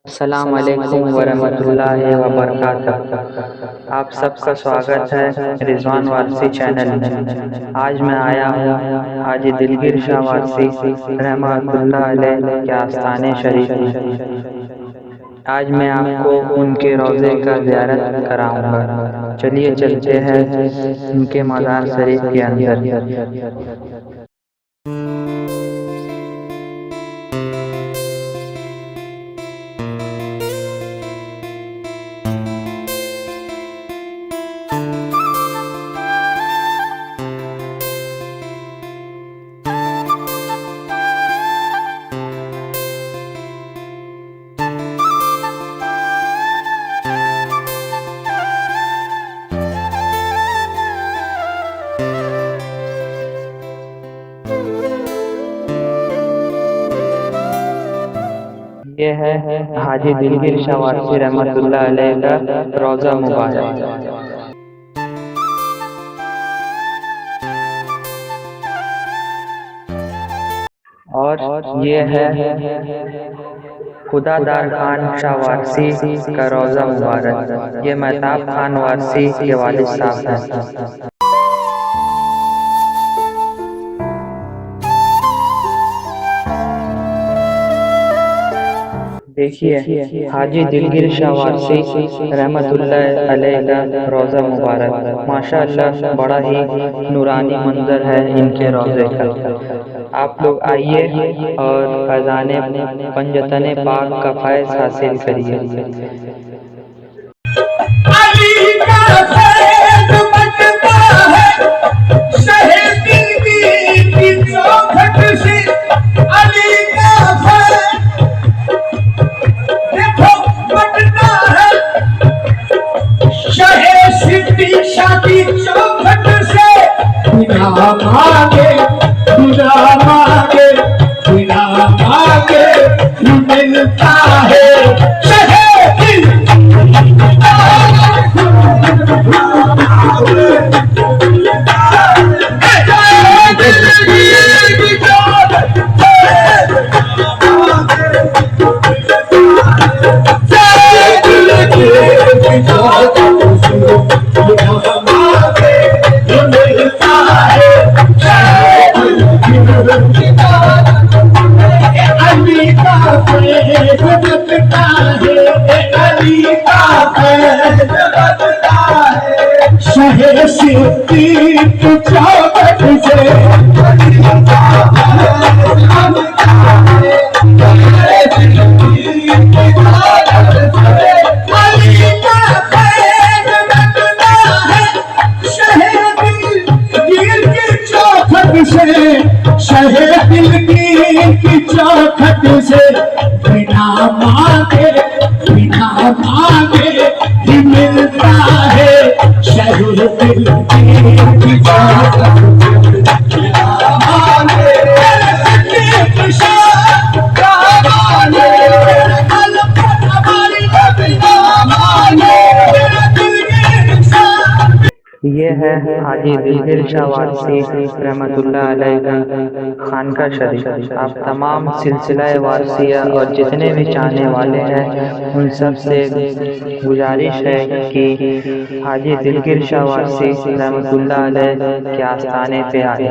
अस्सलाम वालेकुम वरहमतुल्लाहि वबरकातुहू। आप सबका स्वागत है रिजवान वारसी चैनल में। आज मैं आया हूँ हाजी दिलगिर शाह वारसी रहमतुल्लाह अलैह के आस्थाने शरीफ में। आज मैं आपको उनके रोज़े का ज़ियारत कराऊंगा। चलिए चलते हैं उनके मज़ार शरीफ के अंदर। ये है हाजी दिलगिर शाह वारसी रहमतुल्लाह अलैह का रोज़ा मुबारक। और ये है खुदादार खान शाह वारसी का रोज़ा मुबारक। ये महताब खान वारसी के वालिद साहब हैं। देखिए हाजी दिलगिर शाह वारसी रहमतुल्लाह अलैह का रोज़ा मुबारक। माशाअल्लाह बड़ा ही नूरानी मंजर है इनके रोज़े का। आप लोग आइए और अज़ाने पंजतने पाक का फैज़ हासिल करिए। शादी चौखट से बिना मांगे बिना मांगे बिना मांगे मिलता है शहर दिल की चौखट से बिना मांगे ही मिलता है शहर दिल की चौखट से बिना मांगे ये है हाजी दिलगिर शाह वारसी रहमतुल्लाह अलैह का खानका शरीफ। आप तमाम सिलसिला वारसिया और जितने भी चाहने वाले हैं उन सब से गुजारिश है कि हाजी दिलगिर शाह वारसी रहमतुल्लाह अलैह के आस्थाने पे आए।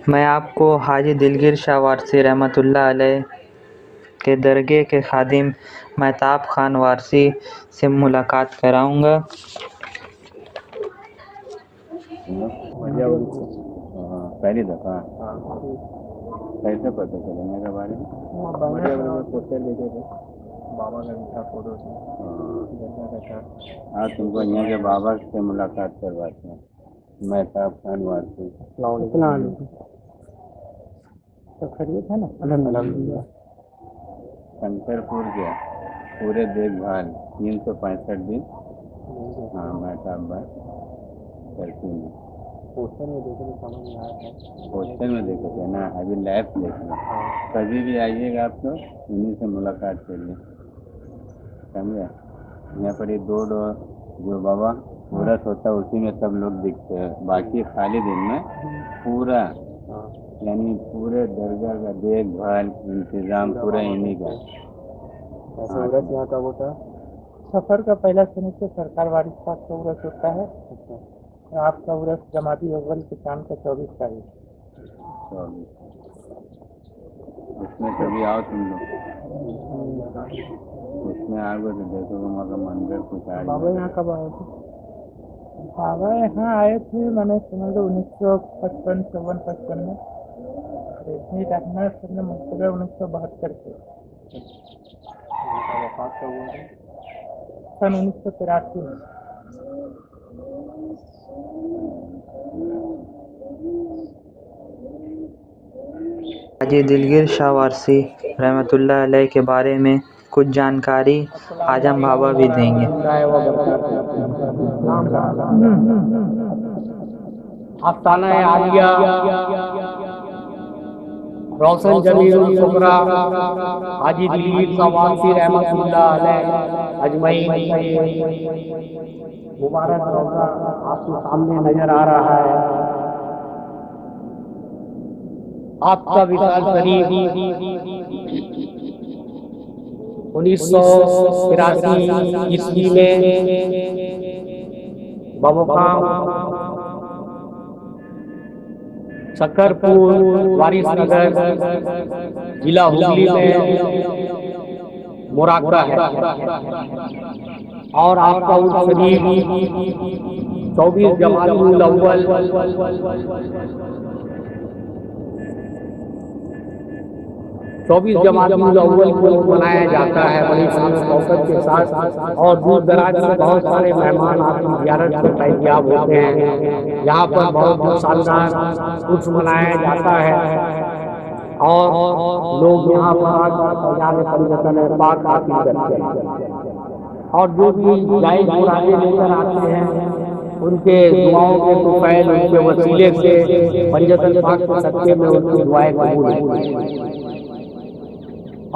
मैं आपको हाजी दिलगिर शाह वारसी रहमतुल्लाह अलैह के दरगाह के खादिम महताब खान वारसी से मुलाकात कराऊंगा। पहली दफा कैसे पता चला मेरे बारे में? पोस्टर देते थे बाबा का भी था फोटो से देखने का था। हाँ तुमको यहाँ के बाबा से मुलाकात करवाते हैं। मैं था खान वासी। तो खरीद है ना अल्हम्दुलिल्लाह। शंकरपुर के पूरे देखभाल 365 दिन। हाँ मैं था बस करती हूँ। पोस्टर में देखे तो समझ में आया था। पोस्टर में देखे थे ना, अभी लाइव देखना। कभी भी आइएगा आप लोग, उन्हीं से मुलाकात करिए, समझे। यहाँ पर ये दो जो बाबा पूरा होता है उसी में सब लोग दिखते हैं। बाकी खाली दिन में पूरा यानी पूरे दरगाह का देखभाल इंतजाम पूरा इन्हीं का। ऐसे उरस यहाँ का होता है। सफर का पहला सुनिश्चित सरकार वारिस पाक का उरस होता है। आपका उरस जमाती अव्वल के चांद का 24 तारीख। उसमें कभी आओ तुम लोग, उसमें आओगे तो देखोगे वहाँ का मंदिर कुछ आ बाबा यहाँ कब आए थे? बाबा यहाँ आए थे मैंने समझ लो 1955 55 में। इतनी रखना सबने मुझसे 1972 के सन 1983 में। हाजी दिलगीर शाह वारसी रहमतुल्लाह अलैह के बारे में कुछ जानकारी आजम बाबा भी देंगे। आस्ताना आलिया रोशन जमीरुल कुबरा हाजी दिलगीर शाह वारसी रहमतुल्लाह अलैह अजमईन। मुबारक रोजा आपके सामने नजर आ रहा है। आपका विशाल शरीफ 1983 ईस्वी में बमुकाम शकरपुर वारिसनगर जिला हुगली में मुराका है। और आपका उर्स शरीफ 24 जमादुल अव्वल 24 जमादुल अव्वल को मनाया जाता है बड़ी शान शौकत के साथ। और दूर दराज से बहुत सारे मेहमान आपकी ज़ियारत से फैज़याब होते हैं। यहाँ पर बहुत शानदार उर्स मनाया जाता है और लोग यहाँ पर आकर फैज़ान परिवर्तन पाक हासिल करते हैं। और जो भी जायज़ मुरादें लेकर आते हैं उनके दुआओं के तुफैल उनके वसीले से पंजतन पाक के सदक़े में उनकी दुआएं कबूल होती।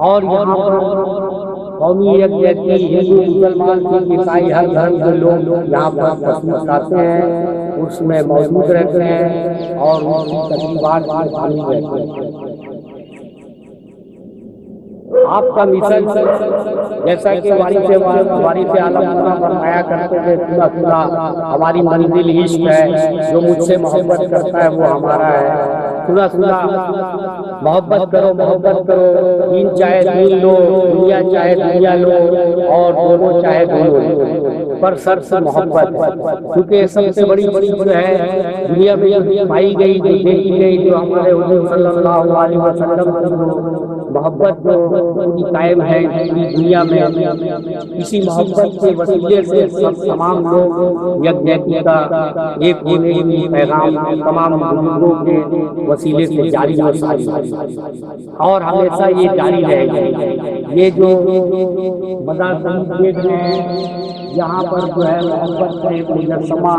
और यहाँ पर कौमी यकजहती हिंदू मुसलमान सिख ईसाई हर धर्म के लोग यहाँ पर तशरीफ़ लाते हैं, उसमें मौजूद रहते हैं और उनकी तकरीबात में शामिल रहते हैं। आपका मिशन जैसा कि वारिस आलम फरमाया करते थे, सुना सुना हमारी मंजिल इश्क है, जो मुझसे मोहब्बत करता है वो हमारा है। सुना सुना मोहब्बत करो, दीन चाहे दीन लो, दुनिया चाहे दुनिया लो, और दोनों चाहे दोनों लो, पर सर से मोहब्बत है। क्योंकि सबसे बड़ी बड़ी जो है दुनिया में जो पाई गई, जो देखी गई, जो हमारे हुजूर सल्लल्लाहु अलैहि वसल्लम की मोहब्बत जो पूरी कायम है पूरी दुनिया में, इसी मोहब्बत के वसीले से सब तमाम लोग यकजहती का एक होने की पैगाम तमाम बुजुर्गों के वसीले से जारी और सारी और हमेशा ये जारी रहेगा। ये जो मज़ार शरीफ देख रहे हैं, यहाँ पर जो है मोहब्बत का एक मुजस्समा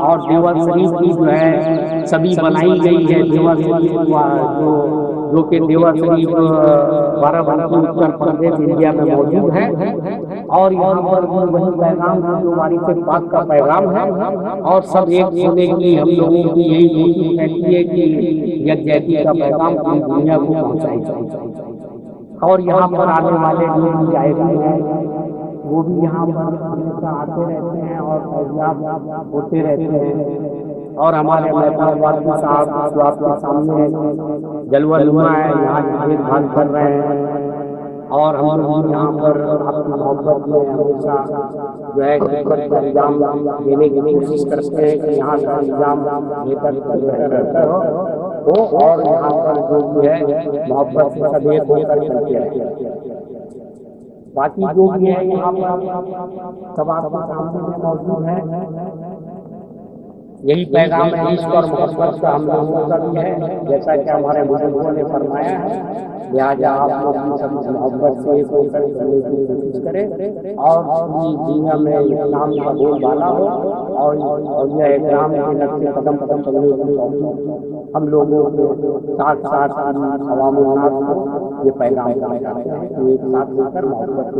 और देवर शरीफ की जो है सभी बनाई गई है। देवर शरीफ जो कि देवर शरीफ बाराबंकी उत्तर प्रदेश इंडिया में मौजूद है। और यहाँ पर वही पैगाम जो वारिस पाक का पैगाम है और सब एक होने की हम लोगों की यही कोशिश रहती है कि यकजहती का पैगाम पूरी दुनिया को पहुँचाई जाए। और यहाँ पर आने वाले जो भी आए हुए हैं वो भी यहाँ पर हमेशा आते रहते हैं और फैज़याब होते रहते हैं। और हमारे महबूब वारसी साहब जो आपके सामने जलवा नुमा है, यहाँ की देखभाल कर रहे हैं। और हम लोग यहाँ पर आपकी मोहब्बत में हमेशा जो है खिदमत का इंतजाम देने की कोशिश करते हैं कि यहाँ का इंतजाम बेहतर हो और यहाँ पर जो भी है मोहब्बत से सब एक होकर चलते हैं। बाकी जो भी है यहाँ पर सब आपके सामने में मौजूद है। यही पैगाम है इश्क और मोहब्बत का हम लोगों का भी है, जैसा कि हमारे बुजुर्गों ने फरमाया है। लिहाजा आप लोग भी सब मोहब्बत से एक होकर चलने की कोशिश करें और पूरी दुनिया में इस्लाम का बोलबाला हो और यह इस्लाम के नक्शे कदम पर चलने की तौफीक हम लोगों के साथ साथ अवाम उन्नास को ये पैगाम देना चाहते हैं कि एक साथ मिलकर मोहब्बत से